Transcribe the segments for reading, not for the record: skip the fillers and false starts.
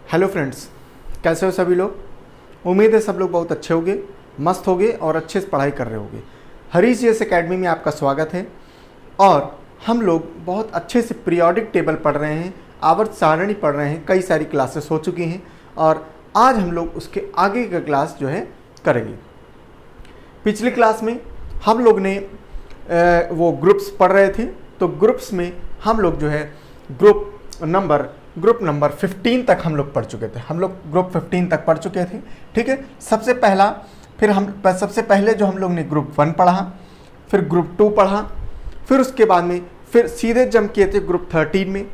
Hello friends, कैसे हो सभी लोग। उम्मीद है सब लोग बहुत अच्छे होंगे, मस्त होंगे और अच्छे से पढ़ाई कर रहे होंगे। हरीश जीएस एकेडमी में आपका स्वागत है। और हम लोग बहुत अच्छे से पीरियोडिक टेबल पढ़ रहे हैं, आवर्त सारणी पढ़ रहे हैं, कई सारी क्लासेस हो चुकी हैं और आज हम लोग उसके आगे का क्लास जो है करेंगे। पिछली क्लास में हम लोग ने वो ग्रुप्स पढ़ रहे थे, तो ग्रुप्स में हम लोग जो है ग्रुप नंबर 15 तक हम लोग पढ़ चुके थे। हम लोग ग्रुप 15 तक पढ़ चुके थे, ठीक है। सबसे पहले जो हम लोग ने ग्रुप 1 पढ़ा, फिर ग्रुप 2 पढ़ा, फिर उसके बाद में फिर सीधे जंप किए थे ग्रुप 13 में,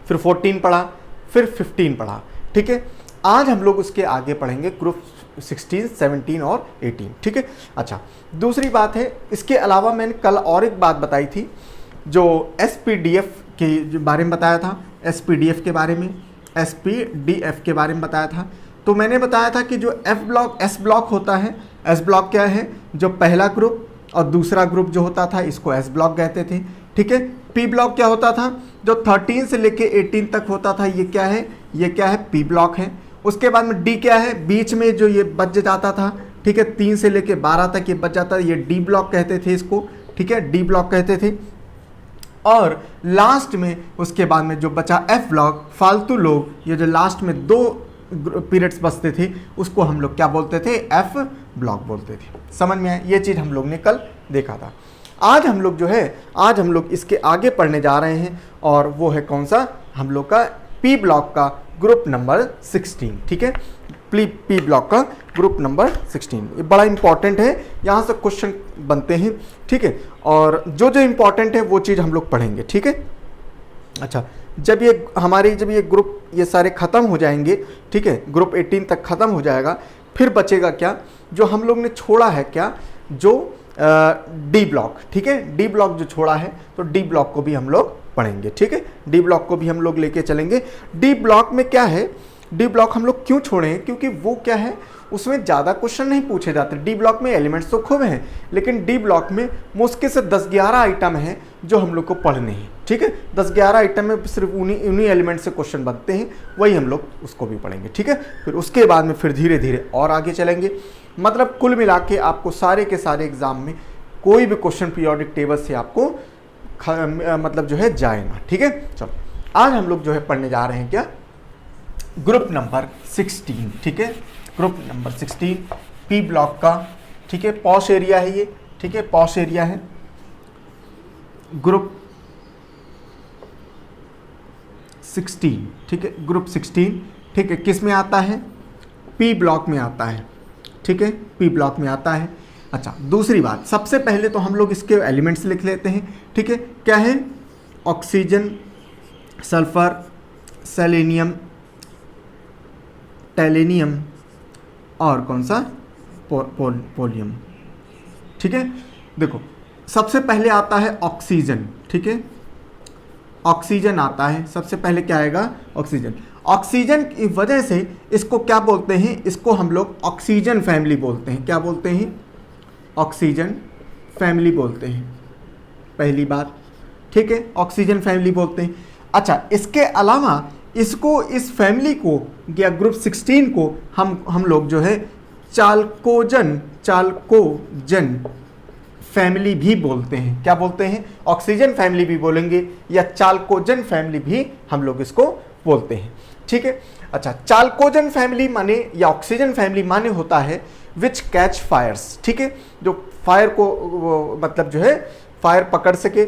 फिर 14 पढ़ा, फिर 15 पढ़ा, ठीक है। आज हम लोग उसके आगे पढ़ेंगे ग्रुप 16, 17 और 18, ठीक है। अच्छा, दूसरी बात है, इसके अलावा मैंने कल और एक बात बताई थी, जो SPDF के बारे में बताया था, SPDF के बारे में, SPDF के बारे में बताया था। तो मैंने बताया था कि जो S ब्लॉक होता है, S ब्लॉक क्या है, जो पहला ग्रुप और दूसरा ग्रुप जो होता था इसको S ब्लॉक कहते थे, ठीक है। P ब्लॉक क्या होता था, जो 13 से लेके 18 तक होता था, ये क्या है P ब्लॉक है। उसके बाद में D क्या है, बीच में जो ये बच जाता था, ठीक है, 3 से लेके 12 तक ये बच जाता है, ये D ब्लॉक कहते थे इसको, ठीक है, D ब्लॉक कहते थे। और लास्ट में उसके बाद में जो बचा F ब्लॉक, फालतू लोग, ये जो लास्ट में 2 पीरियड्स बचते थे उसको हम लोग क्या बोलते थे, F ब्लॉक बोलते थे। समझ में आया, ये चीज़ हम लोग ने कल देखा था। आज हम लोग इसके आगे पढ़ने जा रहे हैं और वो है कौन सा, हम लोग का P ब्लॉक का ग्रुप नंबर 16, ठीक है। P ब्लॉक का ग्रुप नंबर 16, ये बड़ा इंपॉर्टेंट है, यहाँ से क्वेश्चन बनते हैं, ठीक है। और जो इंपॉर्टेंट है वो चीज़ हम लोग पढ़ेंगे, ठीक है। अच्छा, जब ये ग्रुप ये सारे ख़त्म हो जाएंगे, ठीक है, ग्रुप 18 तक ख़त्म हो जाएगा, फिर बचेगा क्या, जो हम लोग ने छोड़ा है क्या, जो D ब्लॉक, ठीक है, D ब्लॉक जो छोड़ा है, तो D ब्लॉक को भी हम लोग पढ़ेंगे, ठीक है। D ब्लॉक को भी हम लोग लेके चलेंगे। D ब्लॉक में क्या है, D ब्लॉक हम लोग क्यों छोड़े हैं, क्योंकि वो क्या है, उसमें ज़्यादा क्वेश्चन नहीं पूछे जाते। D ब्लॉक में एलिमेंट्स तो खूब हैं, लेकिन D ब्लॉक में मुश्किल से 10-11 आइटम हैं जो हम लोग को पढ़ने हैं, ठीक है। 10-11 आइटम में सिर्फ उन्हीं एलिमेंट से क्वेश्चन बनते हैं, वही हम लोग उसको भी पढ़ेंगे, ठीक है। फिर उसके बाद में फिर धीरे धीरे और आगे चलेंगे। मतलब कुल मिला के आपको सारे के सारे एग्जाम में कोई भी क्वेश्चन पीरियोडिक टेबल से आपको मतलब जो है जाए ना, ठीक है। चलो, आज हम लोग जो है पढ़ने जा रहे हैं क्या, ग्रुप नंबर 16, ठीक है, ग्रुप नंबर 16 P ब्लॉक का, ठीक है। पॉश एरिया है ये, ठीक है, पॉश एरिया है, ग्रुप 16, ठीक है, ग्रुप 16, ठीक है। किस में आता है, P ब्लॉक में आता है, ठीक है, P ब्लॉक में आता है। अच्छा, दूसरी बात, सबसे पहले तो हम लोग इसके एलिमेंट्स लिख लेते हैं, ठीक है। क्या है, ऑक्सीजन, सल्फर, सेलेनियम, टैलेनियम और कौन सा, पोलियम, ठीक है। देखो, सबसे पहले आता है ऑक्सीजन, ठीक है, ऑक्सीजन आता है सबसे पहले। क्या आएगा, ऑक्सीजन। ऑक्सीजन की वजह से इसको क्या बोलते हैं, इसको हम लोग ऑक्सीजन फैमिली बोलते हैं। क्या बोलते हैं, ऑक्सीजन फैमिली बोलते हैं, पहली बात, ठीक है, ऑक्सीजन फैमिली बोलते हैं। अच्छा, इसके अलावा इसको, इस फैमिली को या ग्रुप 16 को हम लोग जो है चाल्कोजन फैमिली भी बोलते हैं। क्या बोलते हैं, ऑक्सीजन फैमिली भी बोलेंगे या चाल्कोजन फैमिली भी हम लोग इसको बोलते हैं, ठीक है। अच्छा, चाल्कोजन फैमिली माने या ऑक्सीजन फैमिली माने होता है विच कैच फायर्स, ठीक है, जो फायर को मतलब जो है फायर पकड़ सके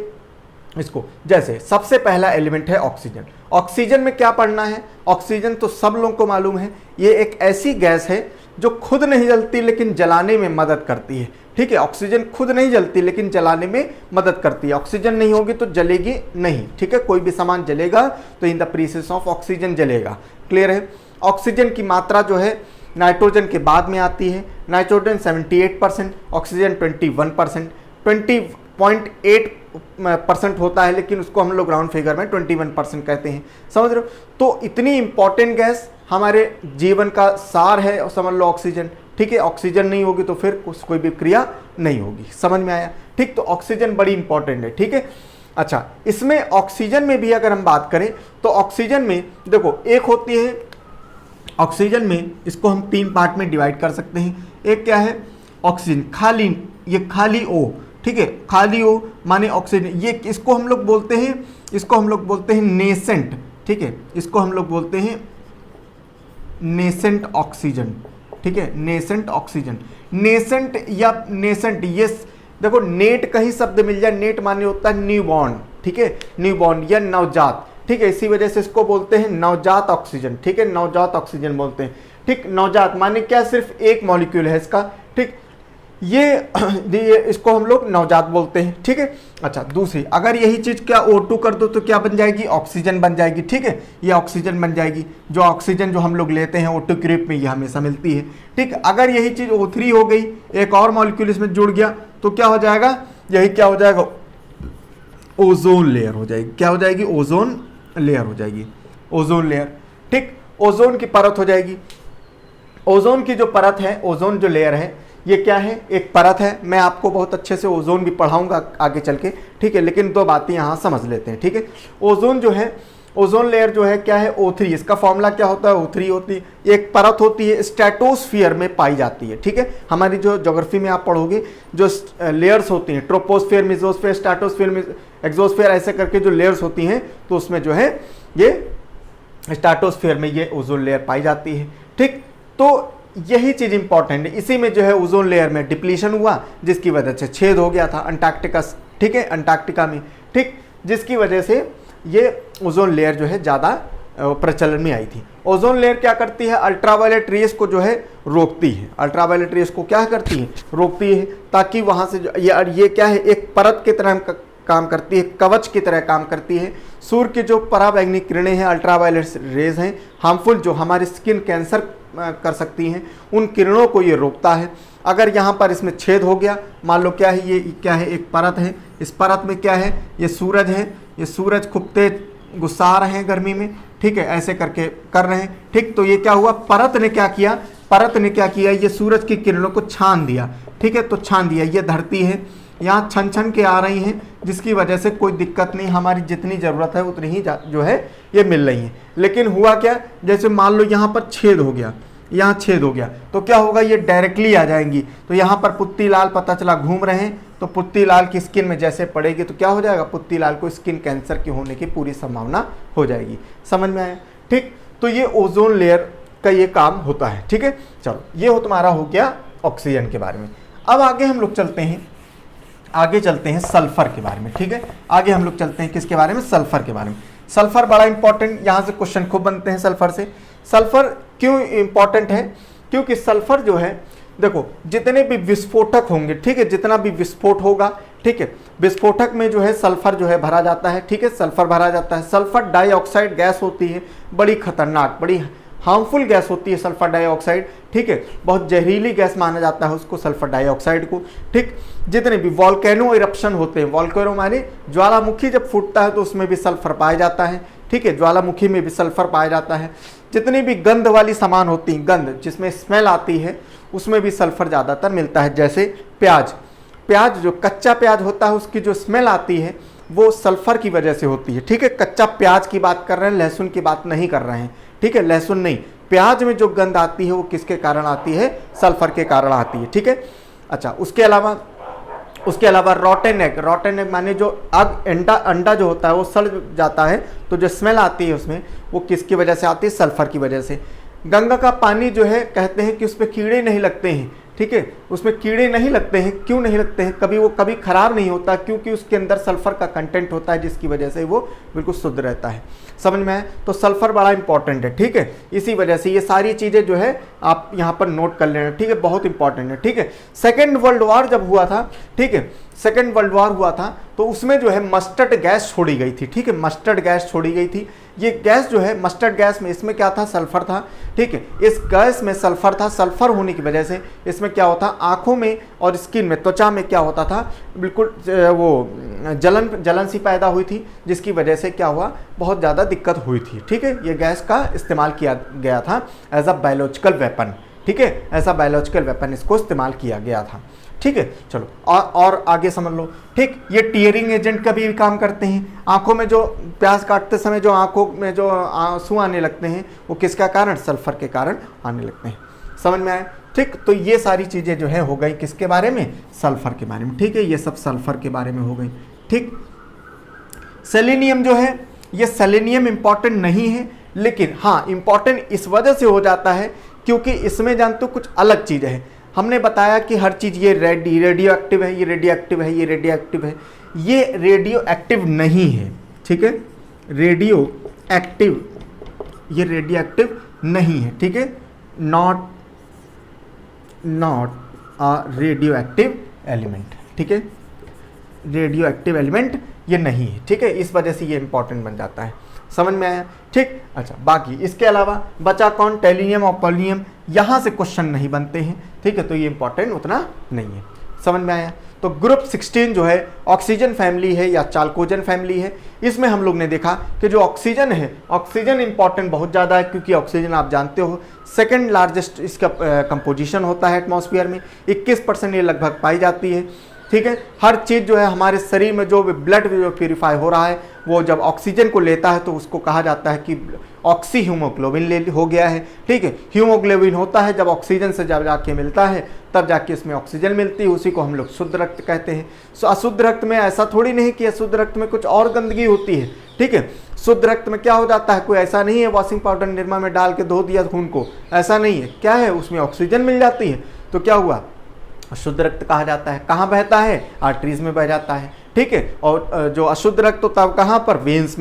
इसको। जैसे सबसे पहला एलिमेंट है ऑक्सीजन। ऑक्सीजन में क्या पढ़ना है, ऑक्सीजन तो सब लोगों को मालूम है, ये एक ऐसी गैस है जो खुद नहीं जलती लेकिन जलाने में मदद करती है, ठीक है। ऑक्सीजन खुद नहीं जलती लेकिन जलाने में मदद करती है। ऑक्सीजन नहीं होगी तो जलेगी नहीं, ठीक है। कोई भी सामान जलेगा तो in the presence of oxygen जलेगा, क्लियर है। ऑक्सीजन की मात्रा जो है नाइट्रोजन के बाद में आती है। नाइट्रोजन 78%, ऑक्सीजन 21%, 20.8% होता है, लेकिन उसको हम लोग राउंड फिगर में 21% कहते हैं, समझ रहे हो। तो इतनी इंपॉर्टेंट गैस हमारे जीवन का सार है, और समझ लो ऑक्सीजन, ठीक है। ऑक्सीजन नहीं होगी तो फिर कोई भी क्रिया नहीं होगी, समझ में आया, ठीक। तो ऑक्सीजन बड़ी इंपॉर्टेंट है, ठीक है। अच्छा, इसमें ऑक्सीजन में भी अगर हम बात करें तो ऑक्सीजन में देखो, एक होती है ऑक्सीजन में इसको हम 3 पार्ट में डिवाइड कर सकते हैं। एक क्या है, ऑक्सीजन खाली, ये खाली O, ठीक है, खाली O माने ऑक्सीजन, ये इसको हम लोग बोलते हैं नेसेंट, ठीक है, इसको हम लोग बोलते हैं नेसेंट ऑक्सीजन, ठीक है, नेसेंट ऑक्सीजन। नेसेंट या नेसेंट, ये देखो नेट का ही शब्द मिल जाए, नेट माने होता है न्यूबॉर्न, ठीक है, न्यूबॉर्न या नवजात, ठीक है, इसी वजह से इसको बोलते हैं नवजात ऑक्सीजन, ठीक है, नवजात ऑक्सीजन बोलते हैं, ठीक। नवजात माने क्या, सिर्फ एक मॉलिक्यूल है इसका, ठीक, ये इसको हम लोग नवजात बोलते हैं, ठीक है। अच्छा, दूसरी, अगर यही चीज क्या O2 कर दो तो क्या बन जाएगी, ऑक्सीजन बन जाएगी, ठीक है, ये ऑक्सीजन बन जाएगी। जो ऑक्सीजन जो हम लोग लेते हैं O2 के रूप में, ये हमेशा मिलती है, ठीक। अगर यही चीज O3 हो गई, एक और मॉलिक्यूल इसमें जुड़ गया, तो क्या हो जाएगा, यही क्या हो जाएगा, ओजोन लेयर हो जाएगी, क्या हो जाएगी, ओजोन लेयर हो जाएगी, ओजोन लेयर, ठीक, ओजोन की परत हो जाएगी। ओजोन की जो परत है, ओजोन जो लेयर है, ये क्या है, एक परत है। मैं आपको बहुत अच्छे से ओजोन भी पढ़ाऊंगा आगे चल के, ठीक है, लेकिन 2 बातें यहाँ समझ लेते हैं, ठीक है। ओजोन जो है, ओजोन लेयर जो है क्या है, O3, इसका फॉर्मूला क्या होता है, O3 होती है, एक परत होती है, स्ट्रेटोस्फीयर में पाई जाती है, ठीक है। हमारी जो ज्योग्राफी में आप पढ़ोगे, जो लेयर्स होती हैं, ट्रोपोस्फीयर, मेसोस्फीयर, स्ट्रेटोस्फीयर, एक्सोस्फीयर, ऐसे करके जो लेयर्स होती हैं, तो उसमें जो है ये स्ट्रेटोस्फीयर में ये ओजोन लेयर पाई जाती है, ठीक। तो यही चीज इंपॉर्टेंट है, इसी में जो है ओजोन लेयर में डिप्लीशन हुआ, जिसकी वजह से छेद हो गया था अंटार्कटिका, ठीक है, अंटार्कटिका में, ठीक, जिसकी वजह से ये ओजोन लेयर जो है ज़्यादा प्रचलन में आई थी। ओजोन लेयर क्या करती है, अल्ट्रावायलेट रेस को जो है रोकती है, अल्ट्रावायलेट रेस को क्या करती है, रोकती है, ताकि वहाँ से जो ये क्या है, एक परत की तरह काम करती है, कवच की तरह काम करती है। सूर्य की जो पराबैंगनी किरणें हैं, अल्ट्रावायलेट रेज हैं, हार्मफुल, जो हमारी स्किन कैंसर कर सकती हैं, उन किरणों को ये रोकता है। अगर यहाँ पर इसमें छेद हो गया, मान लो क्या है, ये क्या है, एक परत है, इस परत में क्या है, ये सूरज है, ये सूरज खूब तेज गुस्सा रहे हैं गर्मी में, ठीक है, ऐसे करके कर रहे हैं, ठीक। तो ये क्या हुआ, परत ने क्या किया, परत ने क्या किया, ये सूरज की किरणों को छान दिया, ठीक है, तो छान दिया। ये धरती है, यहाँ छन छन के आ रही हैं, जिसकी वजह से कोई दिक्कत नहीं, हमारी जितनी ज़रूरत है उतनी ही जो है ये मिल रही है। लेकिन हुआ क्या, जैसे मान लो यहाँ पर छेद हो गया, यहाँ छेद हो गया, तो क्या होगा, ये डायरेक्टली आ जाएंगी। तो यहाँ पर पुत्ती लाल पता चला घूम रहे हैं, तो पुत्ती लाल की स्किन में जैसे पड़ेगी तो क्या हो जाएगा, पुत्ती लाल को स्किन कैंसर के होने की पूरी संभावना हो जाएगी। समझ में आया, ठीक। तो ये ओजोन लेयर का ये काम होता है, ठीक है। चलो, ये हो तुम्हारा हो गया ऑक्सीजन के बारे में। अब आगे हम लोग चलते हैं, आगे चलते हैं सल्फर के बारे में, ठीक है। आगे हम लोग चलते हैं किसके बारे में, सल्फर के बारे में। सल्फर बड़ा इंपॉर्टेंट, यहाँ से क्वेश्चन खूब बनते हैं सल्फर से। सल्फर क्यों इंपॉर्टेंट है, क्योंकि सल्फर जो है, देखो जितने भी विस्फोटक होंगे, ठीक है, जितना भी विस्फोट होगा, ठीक है, विस्फोटक में जो है सल्फर जो है भरा जाता है, ठीक है, सल्फर भरा जाता है। सल्फर डाइऑक्साइड गैस होती है, बड़ी खतरनाक, बड़ी हार्मफुल गैस होती है सल्फर डाइऑक्साइड, ठीक है, बहुत जहरीली गैस माना जाता है उसको, सल्फर डाइऑक्साइड को, ठीक। जितने भी वॉल्केनो इरप्शन होते हैं, वॉल्केनो माने ज्वालामुखी जब फूटता है तो उसमें भी सल्फर पाया जाता है, ठीक है, ज्वालामुखी में भी सल्फर पाया जाता है। जितनी भी गंध वाली सामान होती हैं, गंध जिसमें स्मेल आती है, उसमें भी सल्फर ज़्यादातर मिलता है। जैसे प्याज, प्याज जो कच्चा प्याज होता है, उसकी जो स्मेल आती है वो सल्फर की वजह से होती है, ठीक है। कच्चा प्याज की बात कर रहे हैं, लहसुन की बात नहीं कर रहे हैं, ठीक है, लहसुन नहीं। प्याज में जो गंध आती है वो किसके कारण आती है, सल्फर के कारण आती है, ठीक है। अच्छा, उसके अलावा रॉटन एग, रॉटन एग माने जो अंडा जो होता है वो सड़ जाता है, तो जो स्मेल आती है उसमें, वो किसकी वजह से आती है, सल्फर की वजह से। गंगा का पानी जो है, कहते हैं कि उस पर कीड़े नहीं लगते हैं, ठीक है, उसमें कीड़े नहीं लगते हैं। क्यों नहीं लगते हैं, कभी वो कभी खराब नहीं होता, क्योंकि उसके अंदर सल्फर का कंटेंट होता है, जिसकी वजह से वो बिल्कुल शुद्ध रहता है। समझ में आए, तो सल्फर बड़ा इंपॉर्टेंट है, ठीक है। इसी वजह से ये सारी चीज़ें जो है आप यहाँ पर नोट कर लेना, ठीक है, बहुत इंपॉर्टेंट है, ठीक है। सेकेंड वर्ल्ड वॉर जब हुआ था, ठीक है, सेकेंड वर्ल्ड वॉर हुआ था, तो उसमें जो है मस्टर्ड गैस छोड़ी गई थी, ठीक है, मस्टर्ड गैस छोड़ी गई थी। ये गैस जो है मस्टर्ड गैस में, इसमें क्या था, सल्फर था, ठीक है। इस गैस में सल्फर था, सल्फर होने की वजह से इसमें क्या होता, आंखों में और स्किन में, त्वचा में क्या होता था, बिल्कुल वो जलन सी पैदा हुई थी, जिसकी वजह से क्या हुआ, बहुत ज़्यादा दिक्कत हुई थी, ठीक है। ये गैस का इस्तेमाल किया गया था एज अ बायोलॉजिकल वेपन, ठीक है, ऐसा बायोलॉजिकल वेपन इसको इस्तेमाल किया गया था, ठीक है। चलो और आगे समझ लो, ठीक। ये टीयरिंग एजेंट का भी काम करते हैं। आंखों में जो प्याज काटते समय जो आंखों में जो आंसू आने लगते हैं वो किसका कारण, सल्फर के कारण आने लगते हैं। समझ में आया, ठीक। तो ये सारी चीजें जो है हो गई किसके बारे में, सल्फर के बारे में, ठीक है। ये सब सल्फर के बारे में हो गई, ठीक। सेलेनियम जो है, ये सेलेनियम इंपॉर्टेंट नहीं है, लेकिन हाँ इंपॉर्टेंट इस वजह से हो जाता है क्योंकि इसमें जानते हो कुछ अलग चीज़ है। हमने बताया कि हर चीज़ ये रेडियो एक्टिव है, ये रेडियो एक्टिव है, ये रेडियो एक्टिव है, ये रेडियो एक्टिव नहीं है, ठीक है। रेडियो एक्टिव, ये रेडियो एक्टिव नहीं है, ठीक है। Not a radio active element, ठीक है। रेडियो एक्टिव एलिमेंट ये नहीं है, ठीक है। इस वजह से ये इंपॉर्टेंट बन जाता है। समझ में आया, ठीक। अच्छा, बाकी इसके अलावा बचा कौन, टेलिनियम और पोलिनियम, यहाँ से क्वेश्चन नहीं बनते हैं, ठीक है। तो ये इंपॉर्टेंट उतना नहीं है। समझ में आया। तो ग्रुप 16 जो है ऑक्सीजन फैमिली है या चाल्कोजन फैमिली है। इसमें हम लोग ने देखा कि जो ऑक्सीजन है, ऑक्सीजन इंपॉर्टेंट बहुत ज़्यादा है क्योंकि ऑक्सीजन आप जानते हो सेकंड लार्जेस्ट इसका कंपोजिशन होता है एटमॉस्फेयर में, 21% ये लगभग पाई जाती है, ठीक है। हर चीज़ जो है हमारे शरीर में जो ब्लड जो प्यूरिफाई हो रहा है वो जब ऑक्सीजन को लेता है तो उसको कहा जाता है कि ऑक्सी हीमोग्लोबिन ले हो गया है, ठीक है। हीमोग्लोबिन होता है जब ऑक्सीजन से जब जाके मिलता है तब जाके इसमें ऑक्सीजन मिलती है, उसी को हम लोग शुद्ध रक्त कहते हैं। सो अशुद्ध रक्त में ऐसा थोड़ी नहीं कि अशुद्ध रक्त में कुछ और गंदगी होती है, ठीक है। शुद्ध रक्त में क्या हो जाता है, कोई ऐसा नहीं है वॉशिंग पाउडर निरमा में डाल के धो दिया खून को, ऐसा नहीं है। क्या है, उसमें ऑक्सीजन मिल जाती है, तो क्या हुआ, शुद्ध रक्त कहा जाता है। कहाँ बहता है, आर्टरीज में बह जाता है, ठीक है। और जो अशुद्ध रक्त होता है कहाँ पर, वेन्स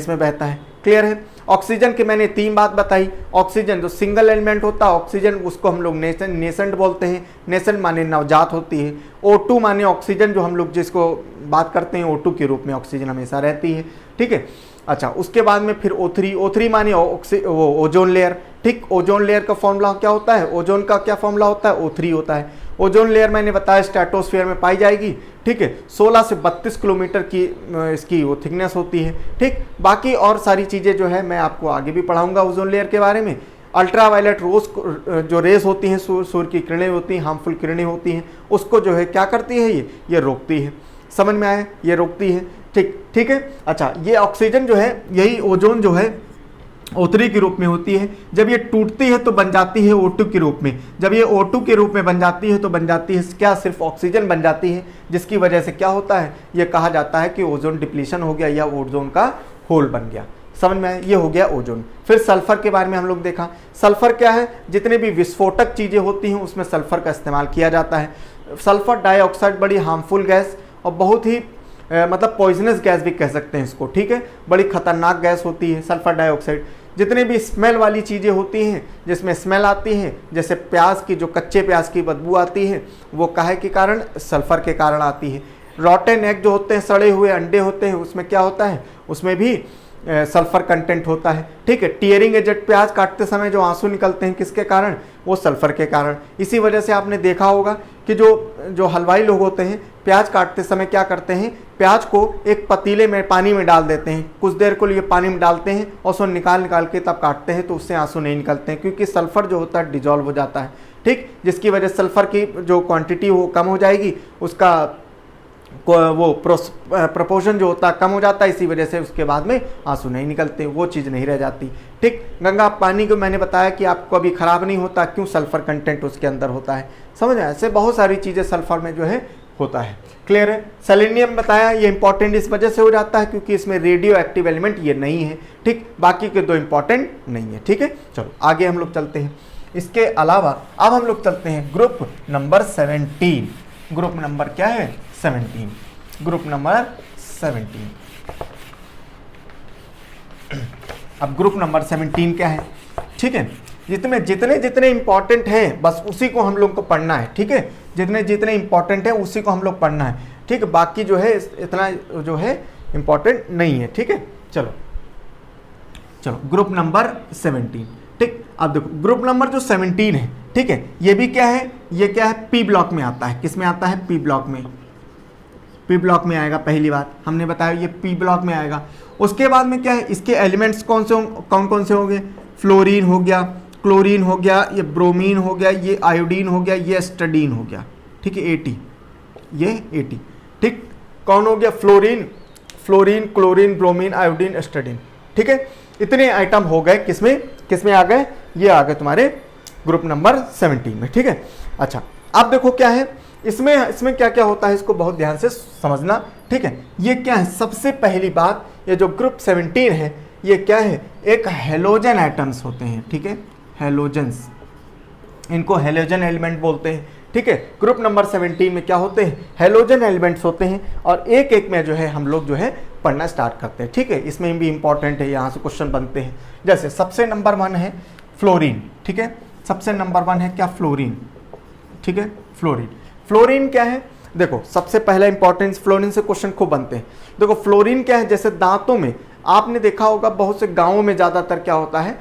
में बहता है। क्लियर है। ऑक्सीजन की मैंने 3 बात बताई। ऑक्सीजन जो सिंगल एलिमेंट होता है ऑक्सीजन, उसको हम लोग नेसेंट बोलते हैं। नेसेंट माने नवजात होती है। O2 माने ऑक्सीजन, जो हम लोग जिसको बात करते हैं O2 के रूप में ऑक्सीजन हमेशा रहती है, ठीक है। अच्छा, उसके बाद में फिर O3 माने वो ओजोन लेयर, ठीक। ओजोन लेयर का फॉर्मूला क्या होता है, ओजोन का क्या फॉर्मूला होता है, O3 होता है। ओजोन लेयर मैंने बताया स्ट्रेटोस्फीयर में पाई जाएगी, ठीक है। 16 से 32 किलोमीटर की इसकी वो थिकनेस होती है, ठीक। बाकी और सारी चीज़ें जो है मैं आपको आगे भी पढ़ाऊंगा ओजोन लेयर के बारे में। अल्ट्रावायलेट रोज जो रेस होती हैं, सूर्य की किरणें होती हैं, हार्मफुल किरणें होती हैं, उसको जो है क्या करती है, ये रोकती है। समझ में आया, ये रोकती है, ठीक है। अच्छा, ये ऑक्सीजन जो है, यही ओजोन जो है O3 के रूप में होती है। जब ये टूटती है तो बन जाती है O2 के रूप में। जब ये O2 के रूप में बन जाती है तो बन जाती है क्या, सिर्फ ऑक्सीजन बन जाती है, जिसकी वजह से क्या होता है, ये कहा जाता है कि ओजोन डिप्लीशन हो गया या ओजोन का होल बन गया। समझ में आया, ये हो गया ओजोन। फिर सल्फर के बारे में हम लोग देखा। सल्फर क्या है, जितने भी विस्फोटक चीज़ें होती हैं उसमें सल्फर का इस्तेमाल किया जाता है। सल्फर डाइऑक्साइड बड़ी हार्मफुल गैस और बहुत ही मतलब पॉइजनस गैस भी कह सकते हैं इसको, ठीक है। बड़ी खतरनाक गैस होती है सल्फर डाइऑक्साइड। जितने भी स्मेल वाली चीज़ें होती हैं, जिसमें स्मेल आती है, जैसे प्याज की जो कच्चे प्याज की बदबू आती है, वो काहे के कारण, सल्फर के कारण आती है। रॉटन एग जो होते हैं, सड़े हुए अंडे होते हैं, उसमें क्या होता है, उसमें भी सल्फर कंटेंट होता है, ठीक है। टीयरिंग एजेंट, प्याज काटते समय जो आंसू निकलते हैं किसके कारण, वो सल्फर के कारण। इसी वजह से आपने देखा होगा कि जो हलवाई लोग होते हैं प्याज काटते समय क्या करते हैं, प्याज को एक पतीले में पानी में डाल देते हैं, कुछ देर को लिए पानी में डालते हैं और उसको निकाल के तब काटते हैं, तो उससे आंसू नहीं निकलते हैं क्योंकि सल्फर जो होता है डिजॉल्व हो जाता है, ठीक। जिसकी वजह से सल्फर की जो क्वांटिटी वो कम हो जाएगी, उसका वो प्रपोर्शन जो होता है कम हो जाता है, इसी वजह से उसके बाद में आंसू नहीं निकलते, वो चीज़ नहीं रह जाती, ठीक। गंगा पानी को मैंने बताया कि आपको अभी ख़राब नहीं होता, क्यों, सल्फर कंटेंट उसके अंदर होता है। समझ में, ऐसे बहुत सारी चीज़ें सल्फर में जो है होता है। क्लियर है। सेलेनियम बताया, ये इंपॉर्टेंट इस वजह से हो जाता है क्योंकि इसमें रेडियो एक्टिव एलिमेंट ये नहीं है, ठीक। बाकी के 2 इंपॉर्टेंट नहीं है, ठीक है। चलो आगे हम लोग चलते हैं। इसके अलावा अब हम लोग चलते हैं ग्रुप नंबर 17। ग्रुप नंबर क्या है, 17। Group number 17। अब ग्रुप नंबर 17 क्या है, ठीक है। जितने इंपॉर्टेंट हैं बस उसी को हम लोग को पढ़ना है, ठीक है। जितने इंपॉर्टेंट है उसी को हम लोग पढ़ना है, ठीक है। बाकी जो है इतना जो है इंपॉर्टेंट नहीं है, ठीक है। चलो ग्रुप नंबर 17, ठीक। अब देखो ग्रुप नंबर जो 17 है, ठीक है, ये भी क्या है, ये क्या है, पी ब्लॉक में आता है। किस में आता है, पी ब्लॉक में। पी ब्लॉक में आएगा, पहली बात हमने बताया ये पी ब्लॉक में आएगा। उसके बाद में क्या है, इसके एलिमेंट्स कौन कौन से होंगे, फ्लोरीन हो गया, क्लोरीन हो गया, ये ब्रोमीन हो गया, ये आयोडीन हो गया, ये एस्टडीन हो गया, ठीक है, AT, ये AT, ठीक। कौन हो गया? Fluorine, fluorine, chlorine, bromine, iodine, astatine, ठीक है। इतने आइटम हो गए, किसमें किसमें आ गए? ये आ गए तुम्हारे ग्रुप नंबर 17 में, ठीक है। अच्छा, अब देखो क्या है इसमें क्या क्या होता है, इसको बहुत ध्यान से समझना, ठीक है। ये क्या है? सबसे पहली बात, ये जो ग्रुप 17 है ये क्या है? एक हेलोजन एटम्स होते हैं, ठीक है, हेलोजन्स, इनको हेलोजन एलिमेंट बोलते हैं, ठीक है। ग्रुप नंबर 17 में क्या होते हैं? हेलोजन एलिमेंट्स होते हैं, और एक एक में जो है हम लोग जो है पढ़ना स्टार्ट करते हैं, ठीक है। इसमें भी इंपॉर्टेंट है, यहाँ से क्वेश्चन बनते हैं। जैसे सबसे नंबर 1 है फ्लोरीन, ठीक है, सबसे नंबर 1 है क्या? फ्लोरीन, ठीक है, फ्लोरीन। फ्लोरीन क्या है? देखो सबसे पहला इंपॉर्टेंस, फ्लोरीन से क्वेश्चन खूब बनते हैं। देखो फ्लोरीन क्या है? जैसे दांतों में आपने देखा होगा, बहुत से गाँवों में ज़्यादातर क्या होता है,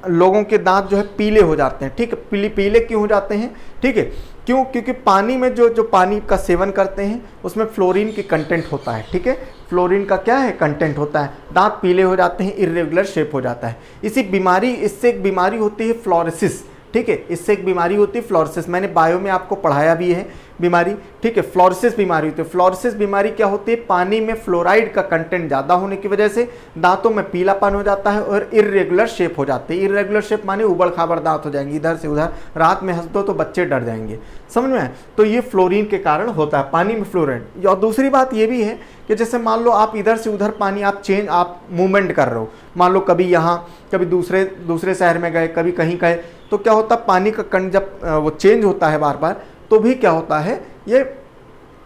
लोगों के दांत जो है पीले हो जाते हैं, ठीक है। पीले क्यों हो जाते हैं? ठीक है, क्यों? क्योंकि पानी में जो पानी का सेवन करते हैं उसमें फ्लोरीन की कंटेंट होता है, ठीक है। फ्लोरीन का क्या है? कंटेंट होता है। दांत पीले हो जाते हैं, इर्रेगुलर शेप हो जाता है। इससे एक बीमारी होती है फ्लोरोसिस, ठीक है, इससे एक बीमारी होती है फ्लोरोसिस। मैंने बायो में आपको पढ़ाया भी है बीमारी, ठीक है, फ्लोरोसिस बीमारी होती है। फ्लोरोसिस बीमारी क्या होती है? पानी में फ्लोराइड का कंटेंट ज़्यादा होने की वजह से दांतों में पीलापन हो जाता है और इर्रेगुलर शेप हो जाते हैं। इर्रेगुलर शेप माने उबड़ खाबड़ दांत हो जाएंगे, इधर से उधर, रात में हंस दो तो बच्चे डर जाएंगे, समझ में आए? तो ये फ्लोरीन के कारण होता है, पानी में फ्लोराइड। और दूसरी बात ये भी है कि जैसे मान लो आप इधर से उधर पानी आप मूवमेंट कर रहे हो, मान लो कभी यहाँ कभी दूसरे शहर में गए, कभी कहीं गए, तो क्या होता है? पानी का कण जब वो चेंज होता है बार बार, तो भी क्या होता है, ये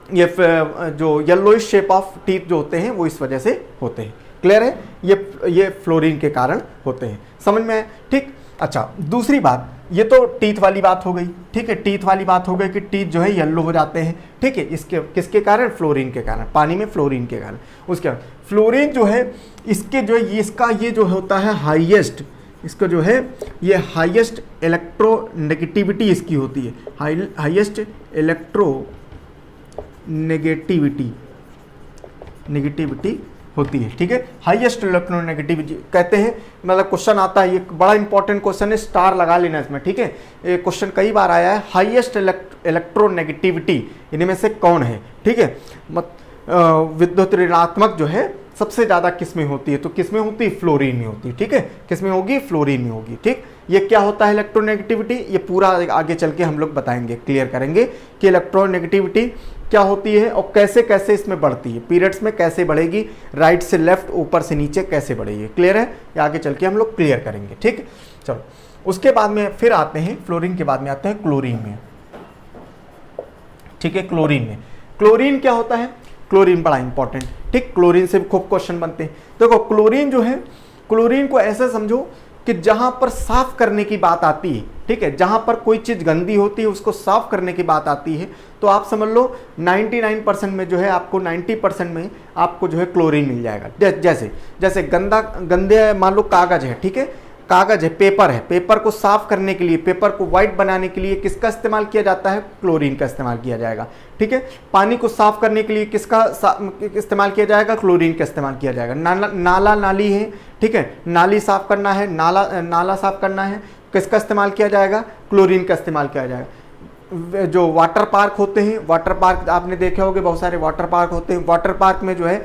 जो येलोइश शेप ऑफ टीथ जो होते हैं वो इस वजह से होते हैं। क्लियर है? ये फ्लोरीन के कारण होते हैं, समझ में आए? ठीक। अच्छा, दूसरी बात, ये तो टीथ वाली बात हो गई, ठीक है, टीथ वाली बात हो गई कि टीथ जो है येलो हो जाते हैं, ठीक है, इसके किसके कारण? फ्लोरीन के कारण, पानी में फ्लोरीन के कारण। उसके बाद फ्लोरीन जो है इसके जो है इसका ये जो होता है हाईएस्ट, इसका जो है ये हाईएस्ट इलेक्ट्रोनेगेटिविटी इसकी होती है, हाईएस्ट नेगेटिविटी होती है, ठीक है, हाईएस्ट इलेक्ट्रोनेगेटिविटी कहते हैं। मतलब क्वेश्चन आता है, ये बड़ा इंपॉर्टेंट क्वेश्चन है, स्टार लगा लेना इसमें, ठीक है। ये क्वेश्चन कई बार आया है, हाईएस्ट इलेक्ट्रोनेगेटिविटी इनमें से कौन है, ठीक है। विद्युत ऋणात्मक जो है सबसे ज़्यादा किस में होती है? तो किस में होती है? फ्लोरीन में होती है, ठीक है। किस में होगी? फ्लोरीन में होगी, ठीक। ये क्या होता है इलेक्ट्रोनेगेटिविटी? ये पूरा आगे चल के हम लोग बताएंगे, क्लियर करेंगे कि इलेक्ट्रोनेगेटिविटी क्या होती है और कैसे कैसे इसमें बढ़ती है, पीरियड्स में कैसे बढ़ेगी, राइट से लेफ्ट, ऊपर से नीचे कैसे बढ़ेगी। क्लियर है? ये आगे चल के हम लोग क्लियर करेंगे, ठीक। चलो, उसके बाद में फिर आते हैं, फ्लोरीन के बाद में आते हैं क्लोरीन में, ठीक है। क्लोरीन क्या होता है? क्लोरीन बड़ा इंपॉर्टेंट, ठीक। क्लोरीन से खूब क्वेश्चन बनते हैं। देखो क्लोरीन जो है, क्लोरीन को ऐसे समझो कि जहां पर साफ करने की बात आती है, ठीक है, जहां पर कोई चीज गंदी होती है उसको साफ करने की बात आती है, तो आप समझ लो 99% में जो है आपको 90% में आपको जो है क्लोरीन मिल जाएगा। जैसे गंदे मान लो कागज है, ठीक है, कागज है, पेपर को साफ करने के लिए, पेपर को व्हाइट बनाने के लिए किसका इस्तेमाल किया जाता है? क्लोरीन का इस्तेमाल किया जाएगा, ठीक है। पानी को साफ करने के लिए किसका इस्तेमाल किया जाएगा? क्लोरीन का इस्तेमाल किया जाएगा। नाला नाली है, ठीक है, नाली साफ करना है, नाला साफ करना है, किसका इस्तेमाल किया जाएगा? क्लोरीन का इस्तेमाल किया जाएगा। जो वाटर पार्क होते हैं, वाटर पार्क आपने देखे होंगे, बहुत सारे वाटर पार्क होते हैं, वाटर पार्क में जो है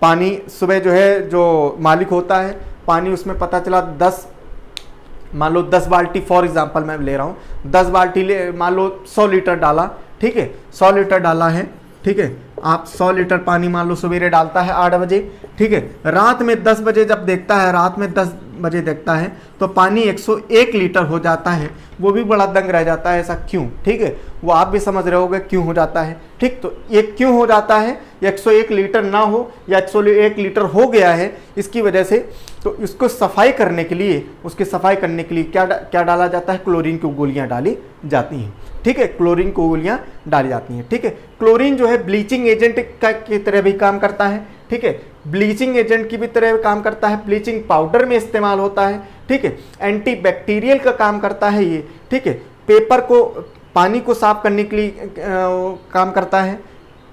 पानी सुबह जो है जो मालिक होता है, पानी उसमें पता चला 10 बाल्टी, फॉर एग्जांपल मैं ले रहा हूँ, 10 बाल्टी मान लो 100 लीटर डाला, ठीक है, 100 लीटर डाला है, ठीक है। आप 100 लीटर पानी मान लो सवेरे डालता है 8 बजे, ठीक है, रात में 10 बजे जब देखता है, रात में 10 बजे देखता है तो पानी 101 लीटर हो जाता है। वो भी बड़ा दंग रह जाता है, ऐसा क्यों? ठीक है, वो आप भी समझ रहे होगे क्यों हो जाता है, ठीक। तो ये क्यों हो जाता है? 101 लीटर ना हो या 101 लीटर हो गया है, इसकी वजह से तो उसको सफाई करने के लिए, क्या डाला जाता है? क्लोरीन की गोलियां डाली जाती हैं, ठीक है, क्लोरीन की गोलियां डाली जाती हैं, ठीक है। क्लोरीन जो है ब्लीचिंग एजेंट की तरह भी काम करता है, ठीक है, ब्लीचिंग एजेंट की भी तरह काम करता है, ब्लीचिंग पाउडर में इस्तेमाल होता है, ठीक है, एंटी बैक्टीरियल का काम करता है ये, ठीक है, पानी को साफ करने के लिए काम करता है,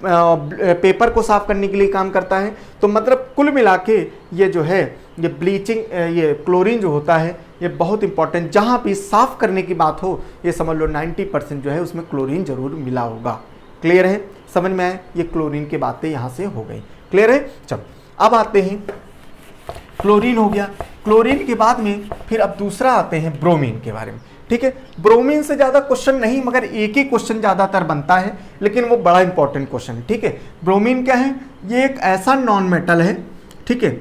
पेपर को साफ करने के लिए काम करता है। तो मतलब कुल मिला के ये जो है ये ब्लीचिंग, ये क्लोरीन जो होता है ये बहुत इंपॉर्टेंट, जहाँ भी साफ करने की बात हो ये समझ लो 90% जो है उसमें क्लोरीन जरूर मिला होगा। क्लियर है, समझ में आए, ये क्लोरीन की बातें यहाँ से हो गई। क्लियर है, चलो अब आते हैं, क्लोरीन हो गया, क्लोरीन के बाद में फिर अब दूसरा आते हैं ब्रोमीन के बारे में। ठीक है, ब्रोमीन से ज़्यादा क्वेश्चन नहीं, मगर एक ही क्वेश्चन ज़्यादातर बनता है, लेकिन वो बड़ा इंपॉर्टेंट क्वेश्चन है। ठीक है, ब्रोमीन क्या है, ये एक ऐसा नॉन मेटल है, ठीक है,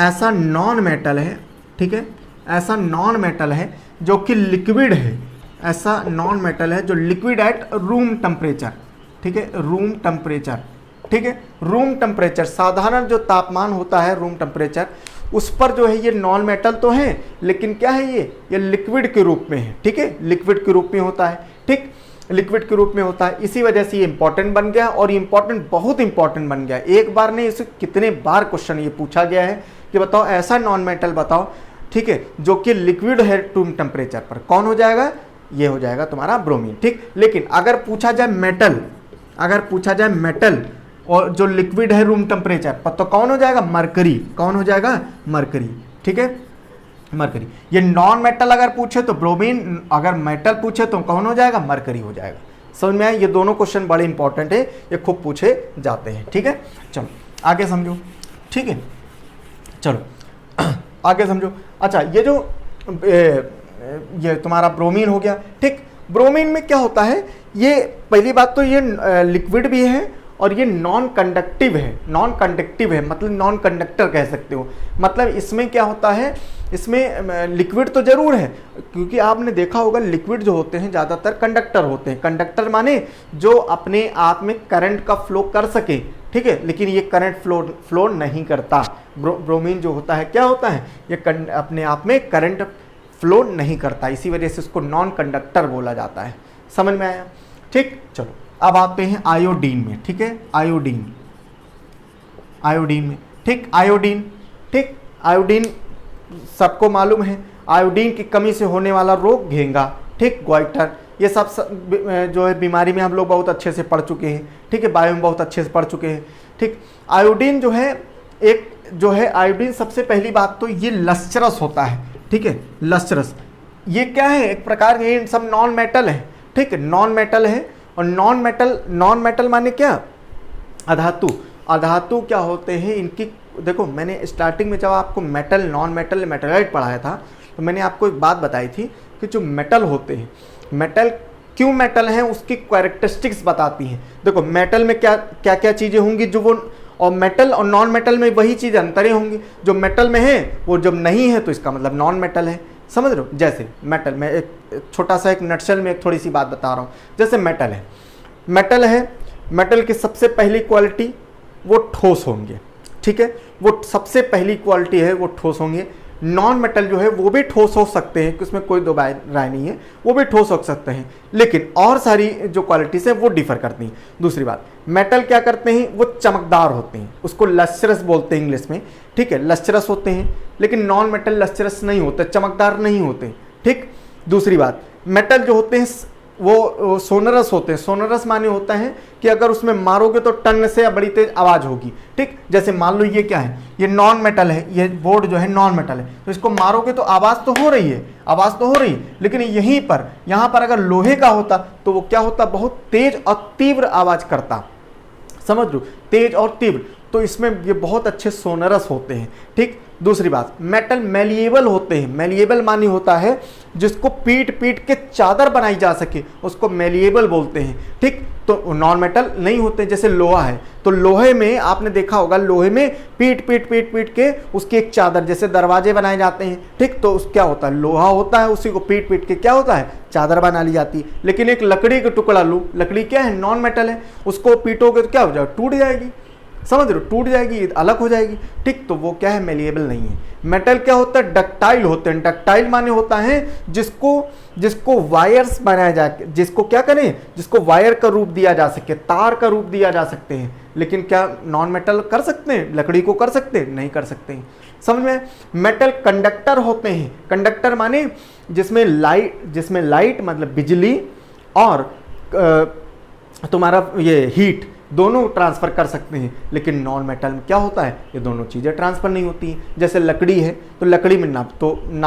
ऐसा नॉन मेटल है, ठीक है, ऐसा नॉन मेटल है जो कि लिक्विड है, ऐसा नॉन मेटल है जो लिक्विड एट रूम टेम्परेचर। ठीक है, रूम टेम्परेचर, ठीक है, रूम टेम्परेचर, साधारण जो तापमान होता है रूम टेम्परेचर, उस पर जो है ये नॉन मेटल तो है, लेकिन क्या है ये लिक्विड के रूप में है। ठीक है, लिक्विड के रूप में होता है, ठीक, लिक्विड के रूप में होता है, इसी वजह से ये इंपॉर्टेंट बन गया, और इंपॉर्टेंट बहुत इंपॉर्टेंट बन गया। एक बार नहीं, इसे कितने बार क्वेश्चन ये पूछा गया है कि बताओ ऐसा नॉन मेटल बताओ, ठीक है, जो कि लिक्विड है रूम टेम्परेचर पर, कौन हो जाएगा, ये हो जाएगा तुम्हारा ब्रोमीन। ठीक, लेकिन अगर पूछा जाए मेटल, अगर पूछा जाए मेटल और जो लिक्विड है रूम टेम्परेचर पर, तो कौन हो जाएगा, मरकरी, कौन हो जाएगा, मरकरी। ठीक है, मरकरी। ये नॉन मेटल अगर पूछे तो ब्रोमीन, अगर मेटल पूछे तो कौन हो जाएगा, मरकरी हो जाएगा। समझ में आया, ये दोनों क्वेश्चन बड़े इंपॉर्टेंट है, ये खूब पूछे जाते हैं। ठीक है, चलो आगे समझो। ठीक है, चलो आगे समझो। अच्छा, ये जो ये तुम्हारा ब्रोमीन हो गया। ठीक, ब्रोमीन में क्या होता है, ये पहली बात तो ये लिक्विड भी है और ये नॉन कंडक्टिव है, नॉन कंडक्टिव है, मतलब नॉन कंडक्टर कह सकते हो। मतलब इसमें क्या होता है, इसमें लिक्विड तो जरूर है, क्योंकि आपने देखा होगा लिक्विड जो होते हैं ज़्यादातर कंडक्टर होते हैं। कंडक्टर माने जो अपने आप में करंट का फ्लो कर सके। ठीक है, लेकिन ये करंट फ्लो नहीं करता। ब्रोमीन जो होता है क्या होता है, ये अपने आप में करंट फ्लो नहीं करता, इसी वजह से इसको नॉन कंडक्टर बोला जाता है। समझ में आया। ठीक, चलो अब आते हैं आयोडीन में। ठीक है, आयोडीन, आयोडीन में, ठीक, आयोडीन, ठीक, आयोडीन सबको मालूम है, आयोडीन की कमी से होने वाला रोग घेंगा, ठीक, ग्वाइटर, ये सब जो है बीमारी में हम लोग बहुत अच्छे से पढ़ चुके हैं। ठीक है, बायो में बहुत अच्छे से पढ़ चुके हैं। ठीक, आयोडीन जो है, एक जो है आयोडीन, सबसे पहली बात तो ये लस्ट्रस होता है। ठीक है, लस्ट्रस, ये क्या है, एक प्रकार के सब नॉन मेटल है। ठीक है, नॉन मेटल है, और नॉन मेटल माने क्या, अधातु। अधातु क्या होते हैं इनकी, देखो मैंने स्टार्टिंग में जब आपको मेटल, नॉन मेटल, मेटलाइट पढ़ाया था, तो मैंने आपको एक बात बताई थी कि जो मेटल होते हैं, मेटल क्यों मेटल हैं उसकी कैरेक्टरिस्टिक्स बताती हैं। देखो मेटल में क्या क्या क्या चीज़ें होंगी जो वो, और मेटल और नॉन मेटल में वही चीज़ अंतरें होंगी। जो मेटल में है वो जब नहीं है तो इसका मतलब नॉन मेटल है। समझ रहे हो, जैसे मेटल में एक छोटा सा एक नटशेल में एक थोड़ी सी बात बता रहा हूँ। जैसे मेटल है, मेटल है, मेटल की सबसे पहली क्वालिटी वो ठोस होंगे। ठीक है, वो सबसे पहली क्वालिटी है वो ठोस होंगे। नॉन मेटल जो है वो भी ठोस हो सकते हैं, कि उसमें कोई दो राय नहीं है, वो भी ठोस हो सकते हैं, लेकिन और सारी जो क्वालिटीज़ हैं वो डिफर करती हैं। दूसरी बात, मेटल क्या करते हैं, वो चमकदार होते हैं, उसको लस्ट्रस बोलते हैं इंग्लिश में। ठीक है, लस्ट्रस होते हैं, लेकिन नॉन मेटल लस्ट्रस नहीं होते, चमकदार नहीं होते। ठीक, दूसरी बात, मेटल जो होते हैं वो सोनरस होते हैं। सोनरस माने होता है कि अगर उसमें मारोगे तो टन से या बड़ी तेज आवाज़ होगी। ठीक, जैसे मान लो ये क्या है, ये नॉन मेटल है, ये बोर्ड जो है नॉन मेटल है, तो इसको मारोगे तो आवाज़ तो हो रही है, आवाज़ तो हो रही है, लेकिन यहीं पर, यहाँ पर अगर लोहे का होता तो वो क्या होता, बहुत तेज और तीव्र आवाज़ करता। समझ लो, तेज और तीव्र, तो इसमें ये बहुत अच्छे सोनरस होते हैं। ठीक, दूसरी बात, मेटल मेलिएबल होते हैं। मेलिएबल मानी होता है जिसको पीट पीट के चादर बनाई जा सके, उसको मेलिएबल बोलते हैं। ठीक, तो नॉन मेटल नहीं होते। जैसे लोहा है, तो लोहे में आपने देखा होगा, लोहे में पीट पीट पीट पीट के उसकी एक चादर, जैसे दरवाजे बनाए जाते हैं। ठीक, तो क्या होता है, लोहा होता है, उसी को पीट पीट के क्या होता है, चादर बना ली जाती है। लेकिन एक लकड़ी का टुकड़ा लो, लकड़ी क्या है, नॉन मेटल है, उसको पीटोगे तो क्या हो जाएगा, टूट जाएगी। समझ रहे हो, टूट जाएगी, अलग हो जाएगी। ठीक, तो वो क्या है, मेलिएबल नहीं है। मेटल क्या होता है, डक्टाइल होते हैं। डक्टाइल माने होता है जिसको वायर्स बनाया जाए, जिसको क्या करें, जिसको वायर का रूप दिया जा सके, तार का रूप दिया जा सकते हैं। लेकिन क्या नॉन मेटल कर सकते हैं, लकड़ी को कर सकते हैं, नहीं कर सकते हैं। समझ में, मेटल कंडक्टर होते हैं। कंडक्टर माने जिसमें लाइट मतलब बिजली और तुम्हारा ये दोनों ट्रांसफ़र कर सकते हैं, लेकिन नॉन मेटल में क्या होता है, ये दोनों चीज़ें ट्रांसफ़र नहीं होती हैं। जैसे लकड़ी है तो लकड़ी में ना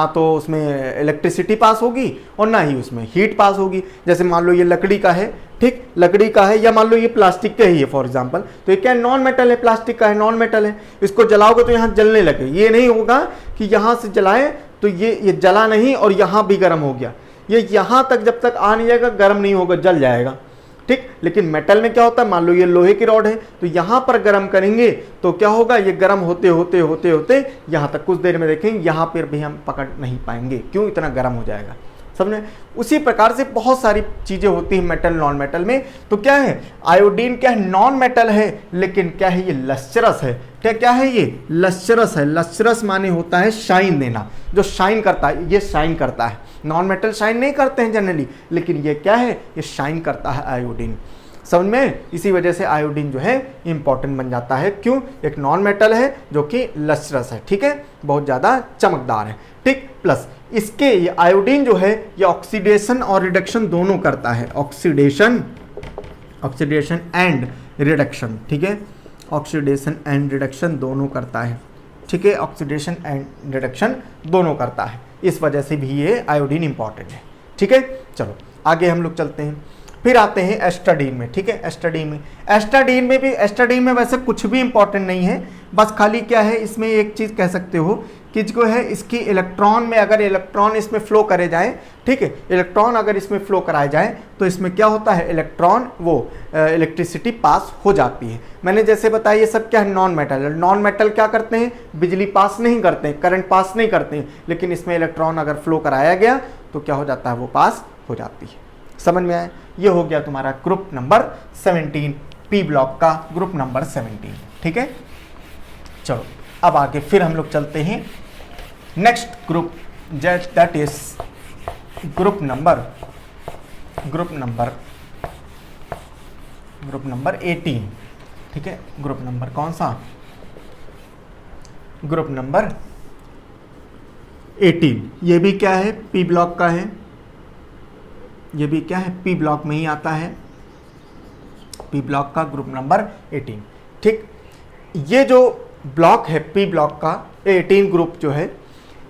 तो उसमें इलेक्ट्रिसिटी पास होगी और ना ही उसमें हीट पास होगी। जैसे मान लो ये लकड़ी का है, ठीक, लकड़ी का है, या मान लो ये प्लास्टिक का ही है फॉर एग्जांपल, तो ये क्या नॉन मेटल है, प्लास्टिक का है, नॉन मेटल है। इसको जलाओगे तो यहाँ जलने लगे, ये नहीं होगा कि यहाँ से जलाएं तो ये जला नहीं और यहाँ भी गर्म हो गया, ये यहाँ तक जब तक आ नहीं जाएगा गर्म नहीं होगा, जल जाएगा, ठीक। लेकिन मेटल में क्या होता है, मान लो ये लोहे की रॉड है तो यहाँ पर गर्म करेंगे तो क्या होगा, ये गर्म होते होते होते होते यहाँ तक कुछ देर में देखेंगे यहाँ पर भी हम पकड़ नहीं पाएंगे, क्यों, इतना गर्म हो जाएगा, समझे। उसी प्रकार से बहुत सारी चीजें होती हैं मेटल नॉन मेटल में। तो क्या है, आयोडीन क्या है, नॉन मेटल है, लेकिन क्या है, ये लस्चरस है। क्या है, ये लस्चरस है। लस्चरस माने होता है शाइन देना, जो शाइन करता है, ये शाइन करता है। नॉन मेटल शाइन नहीं करते हैं जनरली, लेकिन ये क्या है, ये शाइन करता है आयोडीन, समझ में। इसी वजह से आयोडीन जो है इंपॉर्टेंट बन जाता है। क्यों, एक नॉन मेटल है जो कि लस्ट्रस है, ठीक है, बहुत ज़्यादा चमकदार है, ठीक। प्लस इसके ये आयोडीन जो है ये ऑक्सीडेशन और रिडक्शन दोनों करता है, ऑक्सीडेशन एंड रिडक्शन, ठीक है, ऑक्सीडेशन एंड रिडक्शन दोनों करता है, ठीक है, ऑक्सीडेशन एंड रिडक्शन दोनों करता है। इस वजह से भी ये आयोडीन इंपॉर्टेंट है, ठीक है। चलो आगे हम लोग चलते हैं, फिर आते हैं एस्टाडीन में, ठीक है। एस्टाडीन में वैसे कुछ भी इंपॉर्टेंट नहीं है, बस खाली क्या है, इसमें एक चीज़ कह सकते हो कि जो है इसकी इलेक्ट्रॉन में अगर इलेक्ट्रॉन इसमें फ्लो करे जाए, ठीक है, इलेक्ट्रॉन अगर इसमें फ्लो कराए जाए तो इसमें क्या होता है, इलेक्ट्रॉन वो इलेक्ट्रिसिटी पास हो जाती है। मैंने जैसे बताया ये सब क्या है, नॉन मेटल। नॉन मेटल क्या करते हैं, बिजली पास नहीं करते हैं, करंट पास नहीं करते हैं, लेकिन इसमें इलेक्ट्रॉन अगर फ्लो कराया गया तो क्या हो जाता है, वो पास हो जाती है। समझ में आया। ये हो गया तुम्हारा ग्रुप नंबर 17, पी ब्लॉक का ग्रुप नंबर 17, ठीक है। चलो अब आगे फिर हम लोग चलते हैं next group, that is group number 18, ठीक है। ग्रुप नंबर कौन सा, ग्रुप नंबर 18। ये भी क्या है, पी ब्लॉक का है, ये भी क्या है, पी ब्लॉक में ही आता है, पी ब्लॉक का ग्रुप नंबर 18, ठीक। ये जो ब्लॉक है पी ब्लॉक का 18 ग्रुप जो है,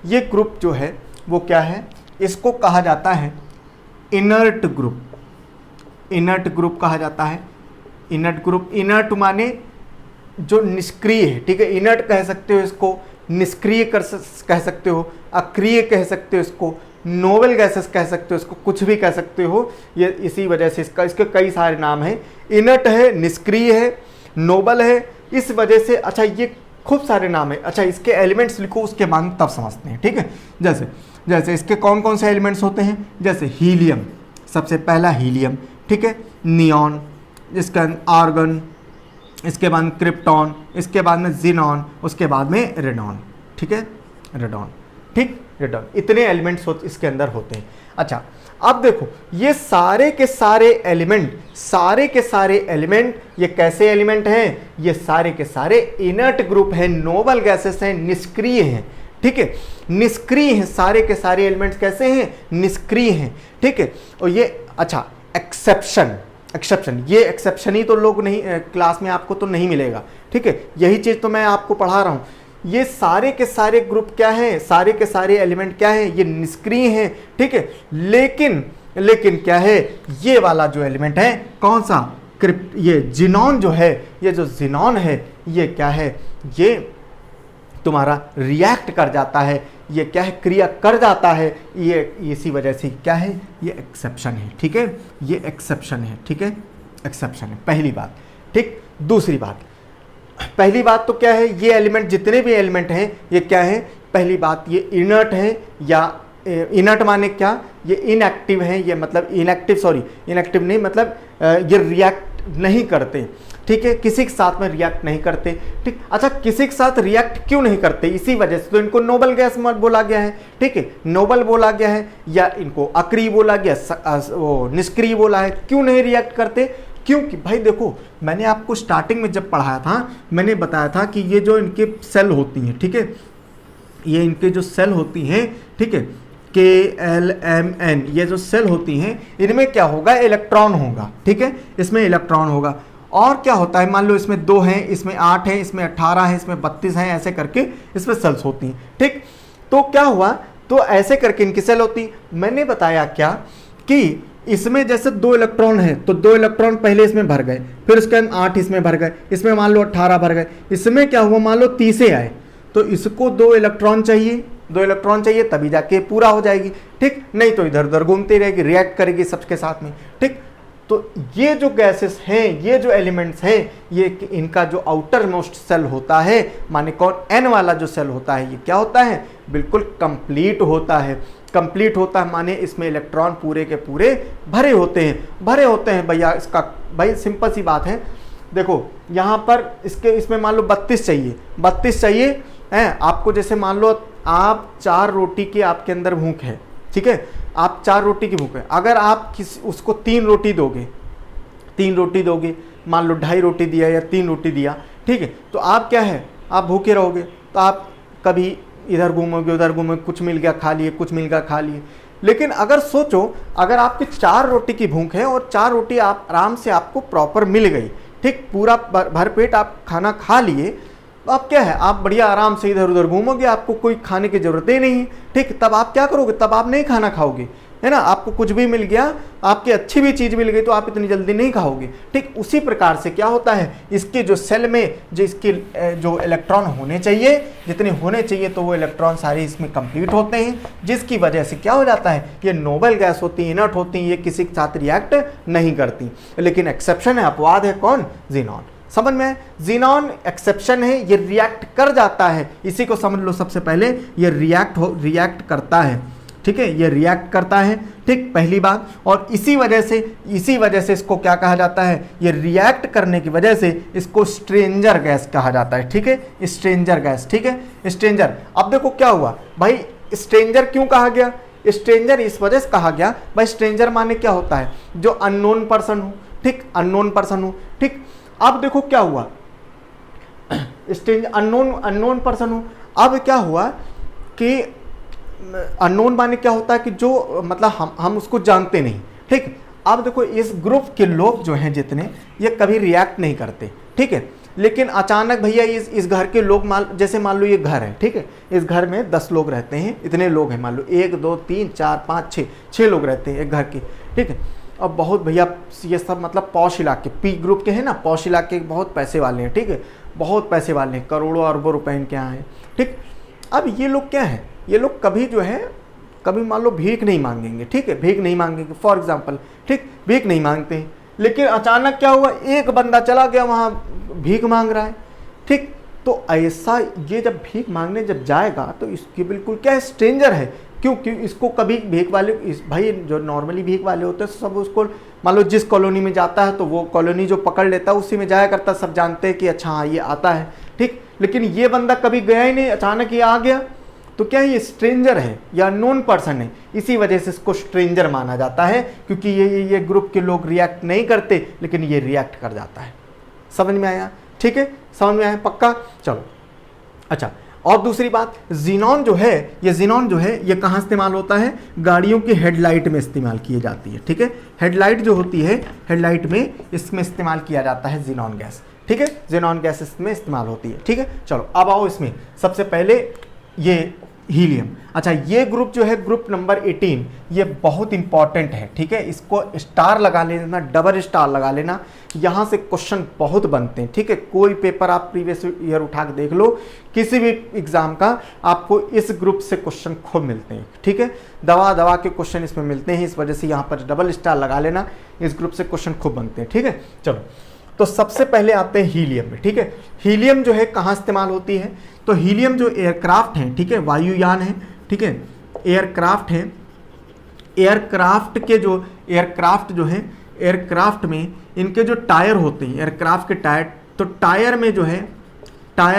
ये ग्रुप जो है वो क्या है, इसको कहा जाता है इनर्ट ग्रुप। इनर्ट ग्रुप कहा जाता है, इनर्ट ग्रुप। इनर्ट माने जो निष्क्रिय है, ठीक है, इनर्ट कह सकते हो इसको, निष्क्रिय कह सकते हो, अक्रिय कह सकते हो इसको, नोबल गैसेस कह सकते हो इसको, कुछ भी कह सकते हो। ये इसी वजह से इसके कई सारे नाम हैं, इनर्ट है, निष्क्रिय है, नोबल है, इस वजह से। अच्छा ये खूब सारे नाम है। अच्छा इसके एलिमेंट्स लिखो, उसके बाद तब समझते हैं, ठीक है। जैसे इसके कौन कौन से एलिमेंट्स होते हैं, जैसे हीलियम, सबसे पहला हीलियम, ठीक है, नियॉन, इसका आर्गन, इसके बाद क्रिप्टॉन, इसके बाद में जिनॉन, उसके बाद में रेडॉन, ठीक है, रेडॉन, ठीक, रेडॉन। इतने एलिमेंट्स इसके अंदर होते हैं। अच्छा अब देखो ये सारे के सारे एलिमेंट ये कैसे एलिमेंट हैं, ये सारे के सारे इनर्ट ग्रुप हैं, नोबल गैसेस हैं, निष्क्रिय हैं, ठीक है, निष्क्रिय हैं। सारे के सारे एलिमेंट्स कैसे हैं, निष्क्रिय हैं, ठीक है। और ये अच्छा एक्सेप्शन, ये एक्सेप्शन ही तो लोग नहीं क्लास में आपको तो नहीं मिलेगा, ठीक है, यही चीज़ तो मैं आपको पढ़ा रहा हूँ। ये सारे के सारे ग्रुप क्या हैं, सारे के सारे एलिमेंट क्या हैं, ये निष्क्रिय हैं, ठीक है। लेकिन क्या है, ये वाला जो एलिमेंट है कौन सा, ये जिनॉन जो है, ये जो जिनॉन है ये क्या है, ये तुम्हारा रिएक्ट कर जाता है, ये क्या है, क्रिया कर जाता है, ये इसी वजह से क्या है, ये एक्सेप्शन है, ठीक है, ये एक्सेप्शन है, ठीक है, एक्सेप्शन है, पहली बात, ठीक। दूसरी बात, पहली बात तो क्या है, ये एलिमेंट जितने भी एलिमेंट हैं ये क्या है, पहली बात ये इनर्ट है, या इनर्ट माने क्या, ये इनएक्टिव है, ये मतलब इनएक्टिव नहीं, मतलब ये रिएक्ट नहीं करते, ठीक है, किसी के साथ में रिएक्ट नहीं करते, ठीक। अच्छा किसी के साथ रिएक्ट क्यों नहीं करते, इसी वजह से तो इनको नोबल गैस बोला गया है, ठीक है, नोबल बोला गया है, या इनको अक्रिय बोला गया, वो निष्क्रिय बोला है। क्यों नहीं रिएक्ट करते, क्योंकि भाई देखो मैंने आपको स्टार्टिंग में जब पढ़ाया था मैंने बताया था कि ये जो इनके सेल होती हैं, ठीक है, ये इनके जो सेल होती हैं, ठीक है, KLMN, ये जो सेल होती हैं इनमें क्या होगा, इलेक्ट्रॉन होगा, ठीक है, इसमें इलेक्ट्रॉन होगा। और क्या होता है, मान लो इसमें 2 हैं, इसमें 8 हैं, इसमें 18 है, इसमें 32 हैं, ऐसे करके इसमें सेल्स होती हैं। ठीक, तो क्या हुआ, तो ऐसे करके इनकी सेल होती। मैंने बताया क्या कि इसमें जैसे 2 इलेक्ट्रॉन है तो 2 इलेक्ट्रॉन पहले इसमें भर गए, फिर उसके बाद 8 इसमें भर गए, इसमें मान लो 18 भर गए, इसमें क्या हुआ, मान लो 30 आए, तो इसको 2 इलेक्ट्रॉन चाहिए, 2 इलेक्ट्रॉन चाहिए तभी जाके पूरा हो जाएगी। ठीक, नहीं तो इधर उधर घूमती रहेगी, रिएक्ट करेगी सबके साथ में। ठीक, तो ये जो गैसेस हैं, ये जो एलिमेंट्स हैं, ये इनका जो आउटर मोस्ट सेल होता है, माने कौन, एन वाला जो सेल होता है, ये क्या होता है, बिल्कुल कंप्लीट होता है। कंप्लीट होता है माने इसमें इलेक्ट्रॉन पूरे के पूरे भरे होते हैं, भरे होते हैं भैया। इसका भाई सिंपल सी बात है, देखो यहाँ पर इसमें मान लो 32 चाहिए, 32 चाहिए है आपको। जैसे मान लो आप 4 रोटी की आपके अंदर भूख है, ठीक है, आप 4 रोटी की भूख है, अगर आप उसको 3 रोटी दोगे, 3 रोटी दोगे, मान लो 2.5 रोटी दिया या 3 रोटी दिया, ठीक है, तो आप क्या है, आप भूखे रहोगे, तो आप कभी इधर घूमोगे उधर घूमोगे, कुछ मिल गया खा लिए, कुछ मिल गया खा लिए। लेकिन अगर सोचो, अगर आपकी 4 रोटी की भूख है और 4 रोटी आप आराम से आपको प्रॉपर मिल गई, ठीक, पूरा भरपेट आप खाना खा लिए, तो आप क्या है, आप बढ़िया आराम से इधर उधर घूमोगे, आपको कोई खाने की जरूरत ही नहीं। ठीक, तब आप क्या करोगे, तब आप नहीं खाना खाओगे, है ना, आपको कुछ भी मिल गया, आपकी अच्छी भी चीज़ मिल गई तो आप इतनी जल्दी नहीं खाओगे। ठीक, उसी प्रकार से क्या होता है, इसके जो सेल में जो इसके जो इलेक्ट्रॉन होने चाहिए, जितने होने चाहिए, तो वो इलेक्ट्रॉन सारे इसमें कंप्लीट होते हैं, जिसकी वजह से क्या हो जाता है, ये नोबल गैस होती है, इनर्ट होती है, ये किसी के साथ रिएक्ट नहीं करती। लेकिन एक्सेप्शन है, अपवाद है, कौन, ज़ीनॉन। समझ में, ज़ीनॉन एक्सेप्शन है, ये रिएक्ट कर जाता है, इसी को समझ लो सबसे पहले, ये रिएक्ट करता है। ठीक है, ये रिएक्ट करता है, ठीक, पहली बात। और इसी वजह से इसको क्या कहा जाता है, ये रिएक्ट करने की वजह से इसको स्ट्रेंजर गैस कहा जाता है। ठीक है, स्ट्रेंजर गैस, ठीक है, स्ट्रेंजर। अब देखो क्या हुआ भाई, स्ट्रेंजर क्यों कहा गया, स्ट्रेंजर इस वजह से कहा गया भाई, स्ट्रेंजर माने क्या होता है, जो अननोन पर्सन हो, ठीक, अननोन पर्सन हो। ठीक, अब देखो क्या हुआ, अननोन पर्सन हो। अब क्या हुआ कि अननोन माने क्या होता है कि जो मतलब हम उसको जानते नहीं। ठीक, अब देखो इस ग्रुप के लोग जो हैं जितने, ये कभी रिएक्ट नहीं करते, ठीक है, लेकिन अचानक भैया इस घर के लोग, जैसे मान लो ये घर है, ठीक है, इस घर में 10 लोग रहते हैं, इतने लोग हैं, मान लो 1 2 3 4 5 6 लोग रहते हैं एक घर के। ठीक है, अब बहुत भैया ये सब मतलब पॉश इलाके, पी ग्रुप के हैं ना, पॉश इलाके बहुत पैसे वाले हैं, ठीक है, बहुत पैसे वाले हैं, करोड़ों अरबों रुपए इनके यहाँ हैं। ठीक, अब ये लोग क्या है, ये लोग कभी जो है, कभी मान लो भीख नहीं मांगेंगे, ठीक है, भीख नहीं मांगेंगे, फॉर एग्जांपल, ठीक, भीख नहीं मांगते हैं। लेकिन अचानक क्या हुआ, एक बंदा चला गया वहाँ भीख मांग रहा है। ठीक, तो ऐसा ये जब भीख मांगने जब जाएगा तो इसकी बिल्कुल क्या है, स्ट्रेंजर है। क्योंकि इसको कभी भीख वाले, भाई जो नॉर्मली भीख वाले होते हैं सब उसको, मान लो जिस कॉलोनी में जाता है तो वो कॉलोनी जो पकड़ लेता है उसी में जाया करता है, सब जानते हैं कि अच्छा हाँ ये आता है। ठीक, लेकिन ये बंदा कभी गया ही नहीं, अचानक ये आ गया, तो क्या ये स्ट्रेंजर है या नोन पर्सन है, इसी वजह से इसको स्ट्रेंजर माना जाता है, क्योंकि ये ग्रुप के लोग रिएक्ट नहीं करते, लेकिन ये रिएक्ट कर जाता है। समझ में आया, ठीक है, समझ में आया, पक्का, चलो। अच्छा, और दूसरी बात, ज़ीनॉन जो है, ये कहाँ इस्तेमाल होता है, गाड़ियों की हेडलाइट में इस्तेमाल की जाती है। ठीक है, हेडलाइट जो होती है, हेडलाइट में इसमें इस्तेमाल किया जाता है ज़ीनॉन गैस। ठीक है, ज़ीनॉन गैस इसमें इस्तेमाल होती है। ठीक है, चलो अब आओ इसमें, सबसे पहले ये हीलियम। अच्छा, ये ग्रुप जो है, ग्रुप नंबर 18, ये बहुत इंपॉर्टेंट है। ठीक है, इसको स्टार लगा लेना, डबल स्टार लगा लेना, यहाँ से क्वेश्चन बहुत बनते हैं। ठीक है, कोई पेपर आप प्रीवियस ईयर उठा के देख लो, किसी भी एग्जाम का, आपको इस ग्रुप से क्वेश्चन खूब मिलते हैं। ठीक है, दवा के क्वेश्चन इसमें मिलते हैं, इस वजह से यहाँ पर डबल स्टार लगा लेना, इस ग्रुप से क्वेश्चन खूब बनते हैं। ठीक है, चलो, तो सबसे पहले आते हैं हीलियम में। ठीक है, हीलियम जो है कहाँ इस्तेमाल होती है, तो हीलियम जो एयरक्राफ्ट है, ठीक है, वायुयान है, ठीक है, एयरक्राफ्ट है, एयरक्राफ्ट जो है, एयरक्राफ्ट में इनके जो टायर होते हैं, एयरक्राफ्ट के टायर, तो टायर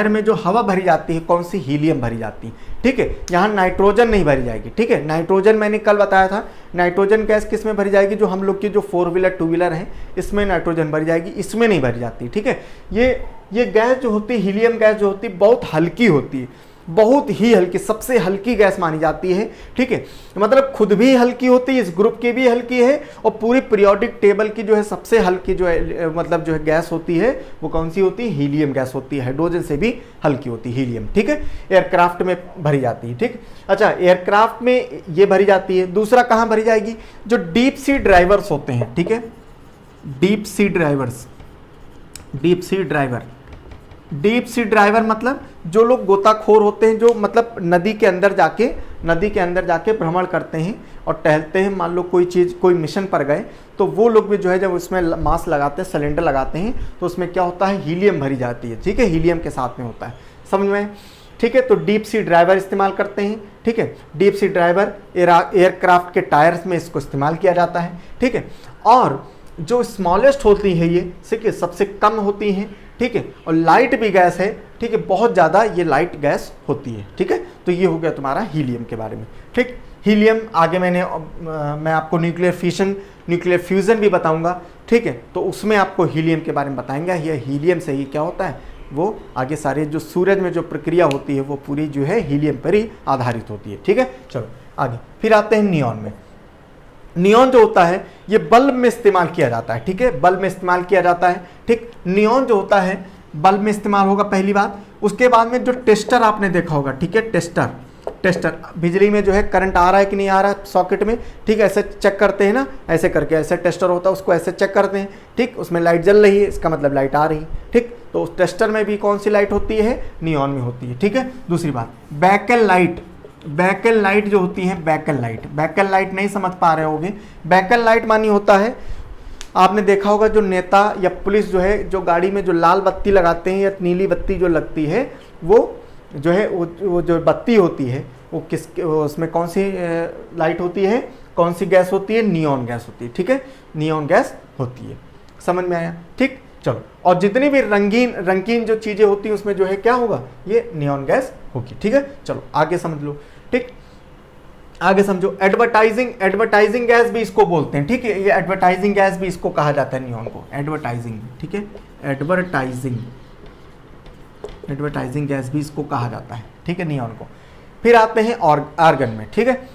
में जो हवा भरी जाती है, कौन सी, हीलियम भरी जाती है। ठीक है, यहाँ नाइट्रोजन नहीं भरी जाएगी। ठीक है, नाइट्रोजन मैंने कल बताया था, नाइट्रोजन गैस किस में भरी जाएगी, जो हम लोग की जो 4 व्हीलर 2 व्हीलर हैं, इसमें नाइट्रोजन भरी जाएगी, इसमें नहीं भरी जाती। ठीक है, ये गैस जो होती है, हीलियम गैस जो होती है, बहुत हल्की होती है, बहुत ही हल्की, सबसे हल्की गैस मानी जाती है। ठीक है, मतलब खुद भी हल्की होती है, इस ग्रुप की भी हल्की है, और पूरी पीरियोडिक टेबल की जो है सबसे हल्की जो है मतलब जो है गैस होती है वो कौन सी होती है? हीलियम गैस होती है। हाइड्रोजन से भी हल्की होती है हीलियम। ठीक है, एयरक्राफ्ट में भरी जाती है। ठीक, अच्छा, एयरक्राफ्ट में ये भरी जाती है। दूसरा कहाँ भरी जाएगी? जो डीप सी ड्राइवर्स होते हैं। ठीक है, deep sea drivers, deep sea driver, deep sea driver मतलब जो लोग गोताखोर होते हैं, जो मतलब नदी के अंदर जाके भ्रमण करते हैं और टहलते हैं। मान लो कोई मिशन पर गए तो वो लोग भी जो है जब उसमें मास्क लगाते हैं, सिलेंडर लगाते हैं, तो उसमें क्या होता है? हीलियम भरी जाती है। ठीक है, हीलियम के साथ में होता है, समझ में? ठीक है, तो डीप सी ड्राइवर इस्तेमाल करते हैं। ठीक है, डीप सी ड्राइवर एयरक्राफ्ट के टायर्स में इसको इस्तेमाल किया जाता है। ठीक है, और जो स्मॉलेस्ट होती है ये, ठीक है, सबसे कम होती हैं। ठीक है, और लाइट भी गैस है। ठीक है, बहुत ज़्यादा ये लाइट गैस होती है। ठीक है, तो ये हो गया तुम्हारा हीलियम के बारे में। ठीक, हीलियम आगे मैं आपको न्यूक्लियर फ्यूज़न भी बताऊंगा। ठीक है, तो उसमें आपको हीलियम के बारे में बताएंगे। ये हीलियम से ही क्या होता है, वो आगे सारे जो सूरज में जो प्रक्रिया होती है वो पूरी जो है हीलियम पर ही आधारित होती है। ठीक है, चलो आगे फिर आते हैं नियॉन में। नियॉन जो होता है ये बल्ब में इस्तेमाल किया जाता है। ठीक है, बल्ब में इस्तेमाल किया जाता है। ठीक, नियॉन जो होता है बल्ब में इस्तेमाल होगा, पहली बात। उसके बाद में जो टेस्टर आपने देखा होगा, ठीक है, टेस्टर बिजली में जो है करंट आ रहा है कि नहीं आ रहा है सॉकेट में। ठीक है, ऐसे चेक करते हैं ना, ऐसे करके, ऐसे टेस्टर होता है, उसको ऐसे चेक करते हैं। ठीक, उसमें लाइट जल रही है, इसका मतलब लाइट आ रही है। ठीक, तो उस टेस्टर में भी कौन सी लाइट होती है? नियॉन में होती है। ठीक है, दूसरी बात, बैकल लाइट जो होती है, बैकल लाइट नहीं समझ पा रहे होगे। बैकल लाइट मानी होता है, आपने देखा होगा जो नेता या पुलिस जो है, जो गाड़ी में जो लाल बत्ती लगाते हैं या नीली बत्ती जो लगती है, वो जो है वो जो बत्ती होती है वो उसमें कौन सी लाइट होती है, कौन सी गैस होती है? नियॉन गैस होती है। ठीक है, नियॉन गैस होती है, समझ में आया? ठीक, चलो, और जितनी भी रंगीन जो चीज़ें होती हैं उसमें जो है क्या होगा? ये नियॉन गैस होगी। ठीक है, चलो आगे समझ लो। ठीक, आगे समझो, एडवर्टाइजिंग गैस भी इसको बोलते हैं। ठीक है, ये एडवर्टाइजिंग गैस भी इसको कहा जाता है, नियॉन को एडवर्टाइजिंग। ठीक है, एडवर्टाइजिंग गैस भी इसको कहा जाता है। ठीक है, नियॉन को। फिर आते हैं आर्गन में। ठीक है,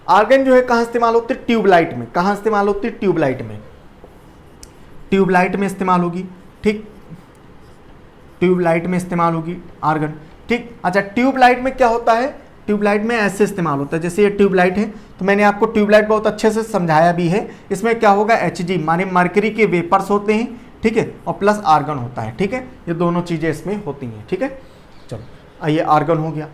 आर्गन जो है कहाँ इस्तेमाल होती है? ट्यूबलाइट में। कहाँ इस्तेमाल होती है? ट्यूबलाइट में इस्तेमाल होगी। ठीक, ट्यूबलाइट में इस्तेमाल होगी आर्गन। ठीक, अच्छा, ट्यूबलाइट में क्या होता है? ट्यूबलाइट में ऐसे इस्तेमाल होता है, जैसे ये ट्यूबलाइट है, तो मैंने आपको ट्यूबलाइट बहुत अच्छे से समझाया भी है। इसमें क्या होगा? Hg माने मरकरी के वेपर्स होते हैं। ठीक है, और प्लस आर्गन होता है। ठीक है, ये दोनों चीज़ें इसमें होती हैं। ठीक है, चलो, ये आर्गन हो गया।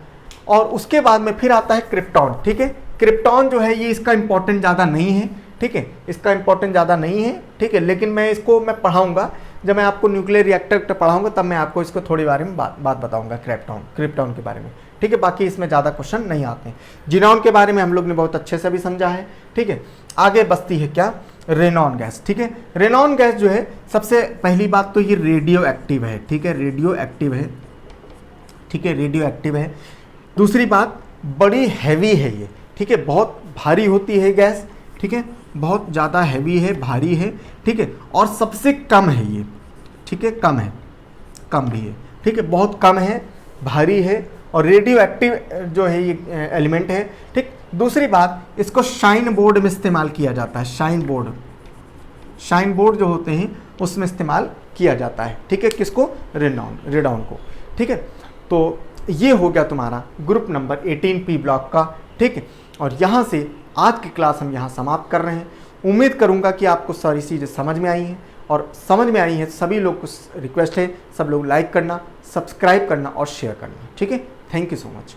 और उसके बाद में फिर आता है क्रिप्टॉन। ठीक है, क्रिप्टॉन जो है ये इसका इंपॉर्टेंट ज़्यादा नहीं है। ठीक है, इसका इंपॉर्टेंट ज़्यादा नहीं है। ठीक है, लेकिन मैं इसको पढ़ाऊंगा, जब मैं आपको न्यूक्लियर रिएक्टर पढ़ाऊंगा तब मैं आपको इसको थोड़ी बारे में बात बताऊंगा, क्रिप्टॉन के बारे में। ठीक है, बाकी इसमें ज़्यादा क्वेश्चन नहीं आते हैं। जिनॉन के बारे में हम लोग ने बहुत अच्छे से भी समझा है। ठीक है, आगे बचती है क्या? Renan gas. ठीक है, रेनॉन गैस जो है, सबसे पहली बात तो ये रेडियो एक्टिव है। ठीक है, रेडियो एक्टिव है। ठीक है, रेडियो एक्टिव है। दूसरी बात, बड़ी हैवी है ये। ठीक है, बहुत भारी होती है गैस। ठीक है, बहुत ज़्यादा हैवी है, भारी है। ठीक है, और सबसे कम है ये। ठीक है, कम भी है। ठीक है, बहुत कम है, भारी है, और रेडियो एक्टिव जो है ये एलिमेंट है। ठीक, दूसरी बात, इसको शाइन बोर्ड में इस्तेमाल किया जाता है। शाइन बोर्ड जो होते हैं उसमें इस्तेमाल किया जाता है। ठीक है, किसको? रेडॉन को। ठीक है, तो ये हो गया तुम्हारा ग्रुप नंबर 18P ब्लॉक का। ठीक है, और यहाँ से आज की क्लास हम यहाँ समाप्त कर रहे हैं। उम्मीद करूँगा कि आपको सारी चीज़ें समझ में आई हैं, और समझ में आई है सभी लोग को रिक्वेस्ट है, सब लोग लाइक करना, सब्सक्राइब करना और शेयर करना। ठीक है, थैंक यू सो मच।